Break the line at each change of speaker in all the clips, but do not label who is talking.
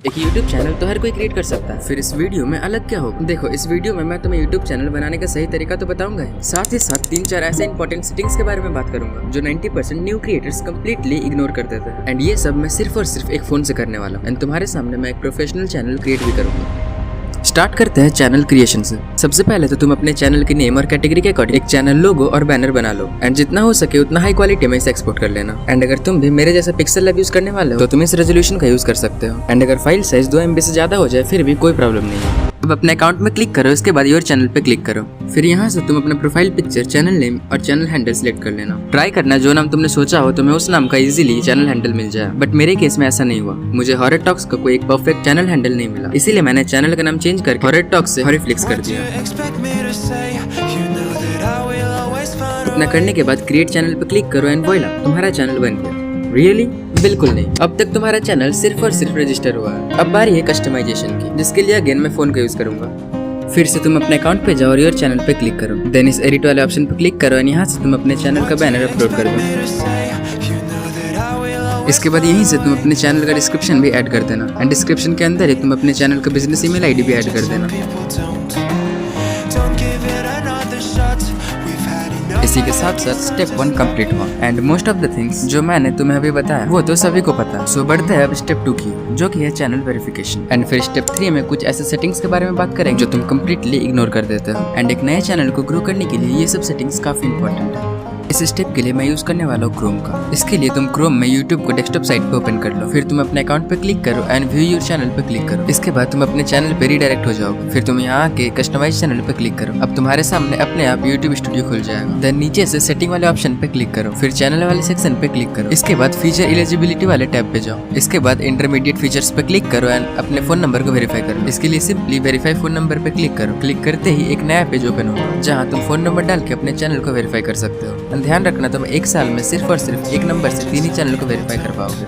एक YouTube channel तो हर कोई क्रिएट कर सकता है, फिर इस वीडियो में अलग क्या होगा? देखो, इस वीडियो में मैं तुम्हें YouTube चैनल बनाने का सही तरीका तो बताऊंगा ही, साथ ही साथ 3-4 ऐसे इंपॉर्टेंट सेटिंग्स के बारे में बात करूंगा जो 90% न्यू क्रिएटर्स कंप्लीटली इग्नोर कर देते हैं। एंड ये सब मैं सिर्फ और सिर्फ एक फोन से करने वाला हूँ। एंड तुम्हारे सामने मैं एक प्रोफेशनल चैनल क्रिएट भी करूंगा। स्टार्ट करते हैं चैनल क्रिएशन से। सबसे पहले तो तुम अपने चैनल की नेम और कैटेगरी के अकॉर्डिंग एक चैनल लोगो और बैनर बना लो। एंड जितना हो सके उतना हाई क्वालिटी में इसे एक्सपोर्ट कर लेना। एंड अगर तुम भी मेरे जैसा पिक्सल लैब यूज करने वाले हो तो तुम इस रेजोल्यूशन का यूज कर सकते हो। एंड अगर फाइल साइज 2 MB से ज्यादा हो जाए फिर भी कोई प्रॉब्लम नहीं है। अब अपने अकाउंट में क्लिक करो, इसके बाद योर चैनल पे क्लिक करो। फिर यहाँ से तुम अपना प्रोफाइल पिक्चर, चैनल नेम और चैनल हैंडल सिलेक्ट कर लेना। ट्राई करना जो नाम तुमने सोचा हो तुम्हें उस नाम का इजीली चैनल हैंडल मिल जाए, बट मेरे केस में ऐसा नहीं हुआ। मुझे हॉरर टॉक्स का कोई एक परफेक्ट चैनल हैंडल नहीं मिला, इसीलिए मैंने चैनल का नाम चेंज करके हॉरर टॉक्स से हॉरिफ्लिक्स कर दिया। इतना करने के बाद क्रिएट चैनल पे क्लिक करो एंड वॉइला, तुम्हारा चैनल बन गया। रियली? बिल्कुल नहीं, अब तक तुम्हारा चैनल सिर्फ और सिर्फ रजिस्टर हुआ है। अब बारी है कस्टमाइजेशन की, जिसके लिए अगेन मैं फोन का यूज करूंगा। फिर से तुम अपने अकाउंट पे जाओ और योर चैनल पे क्लिक करो। देन इस एडिट वाले ऑप्शन पे क्लिक करो एंड यहाँ से तुम अपने चैनल का बैनर अपलोड कर दो। इसके बाद यहीं से तुम अपने चैनल का डिस्क्रिप्शन भी ऐड कर देना। एंड डिस्क्रिप्शन के अंदर ही तुम अपने चैनल का बिजनेस ईमेल आईडी भी ऐड कर देना। इसी के साथ साथ स्टेप 1 कंप्लीट हुआ। And most of the things जो मैंने तुम्हें अभी बताया वो तो सभी को पता है। सो बढ़ते हैं अब स्टेप 2 की, जो कि है चैनल वेरिफिकेशन। एंड फिर स्टेप 3 में कुछ ऐसे सेटिंग्स के बारे में बात करेंगे जो तुम कंप्लीटली इग्नोर कर देते हो। एंड एक नए चैनल को ग्रो करने के लिए ये सब सेटिंग्स काफी इंपॉर्टेंट है। इस स्टेप के लिए मैं यूज करने वाला हूँ क्रोम का। इसके लिए तुम क्रोम में YouTube को डेस्कटॉप साइट पे ओपन कर लो। फिर तुम अपने अकाउंट पे क्लिक करो एंड व्यू योर चैनल पे क्लिक करो। इसके बाद तुम अपने चैनल पे रीडायरेक्ट हो जाओगे। फिर तुम यहाँ आके कस्टमाइज चैनल पे क्लिक करो। अब तुम्हारे सामने अपने आप YouTube स्टूडियो खुल जाएगा। देन नीचे से सेटिंग वाले ऑप्शन पे क्लिक करो। फिर चैनल वाले सेक्शन पे क्लिक करो। इसके बाद फीचर एलिजिबिलिटी वाले टैब पे जाओ। इसके बाद इंटरमीडिएट फीचर्स पे क्लिक करो एंड अपने फोन नंबर को वेरीफाई करो। इसके लिए सिंपली वेरीफाई फोन नंबर पे क्लिक करो। क्लिक करते ही एक नया पेज ओपन होगा जहाँ तुम फोन नंबर डाल के अपने चैनल को वेरीफाई कर सकते हो। ध्यान रखना तुम एक साल में सिर्फ और सिर्फ एक नंबर से 3 ही चैनल को वेरीफाई कर पाओगे।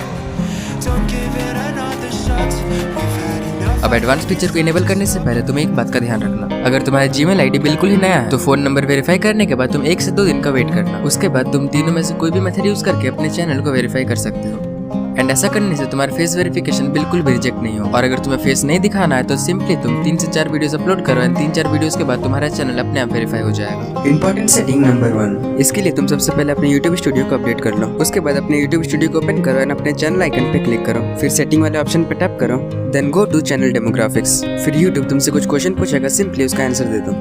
अब एडवांस फीचर को इनेबल करने से पहले तुम्हें एक बात का ध्यान रखना। अगर तुम्हारा जीमेल आईडी बिल्कुल ही नया है तो फोन नंबर वेरीफाई करने के बाद तुम 1 से 2 दिन का वेट करना। उसके बाद तुम तीनों में से कोई भी मेथड यूज करके अपने चैनल को वेरीफाई कर सकते हो। एंड ऐसा करने से तुम्हारा फेस वेरिफिकेशन बिल्कुल भी रिजेक्ट नहीं हो। और अगर तुम्हें फेस नहीं दिखाना है तो सिंपली तुम 3 से 4 वीडियोस अपलोड करो एंड 3-4 वीडियोस के बाद तुम्हारा चैनल अपने आप वेरीफाई हो जाएगा। इंपॉर्टेंट सेटिंग नंबर 1, इसके लिए तुम सबसे पहले अपने YouTube स्टूडियो को अपडेट कर लो। उसके बाद अपने YouTube स्टूडियो को ओपन करो एंड अपने चैनल आइकन पे क्लिक करो। फिर सेटिंग वाले ऑप्शन पे टैप करो। Then go to channel demographics. फिर YouTube तुमसे कुछ क्वेश्चन पूछेगा, सिंपली उसका आंसर दे दो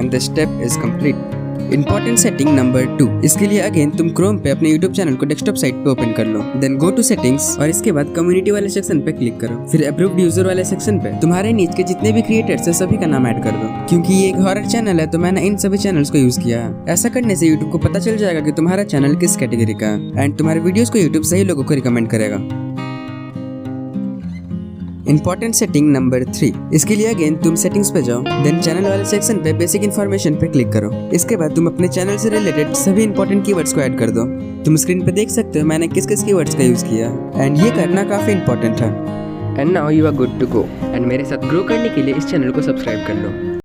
and the step is complete. Important setting number 2, इसके लिए अगेन तुम क्रोम पे अपने YouTube चैनल को डेस्कटॉप साइट पे ओपन कर लो। देन गो टू सेटिंग्स और इसके बाद कम्युनिटी वाले सेक्शन पे क्लिक करो। फिर अप्रूव्ड यूजर वाले सेक्शन पे तुम्हारे नीचे के जितने भी क्रिएटर्स है सभी का नाम ऐड कर दो। क्योंकि ये एक हॉरर चैनल है तो मैंने इन सभी चैनल्स को यूज किया है। ऐसा करने से YouTube को पता चल जाएगा कि तुम्हारा चैनल किस कैटेगरी का है एंड तुम्हारे वीडियोस को YouTube सही लोगों को रिकमेंड करेगा। इंपॉर्टेंट सेटिंग नंबर 3, इसके लिए अगेन तुम सेटिंग्स पे जाओ। देन चैनल वाले सेक्शन पे बेसिक इन्फॉर्मेशन पे क्लिक करो। इसके बाद तुम अपने चैनल से रिलेटेड सभी इंपॉर्टेंट कीवर्ड्स को ऐड कर दो। तुम स्क्रीन पे देख सकते हो मैंने किस किस कीवर्ड्स का यूज किया एंड ये करना काफी इंपॉर्टेंट है। And now you are good to go. And मेरे साथ ग्रो करने के लिए इस चैनल को सब्सक्राइब कर लो।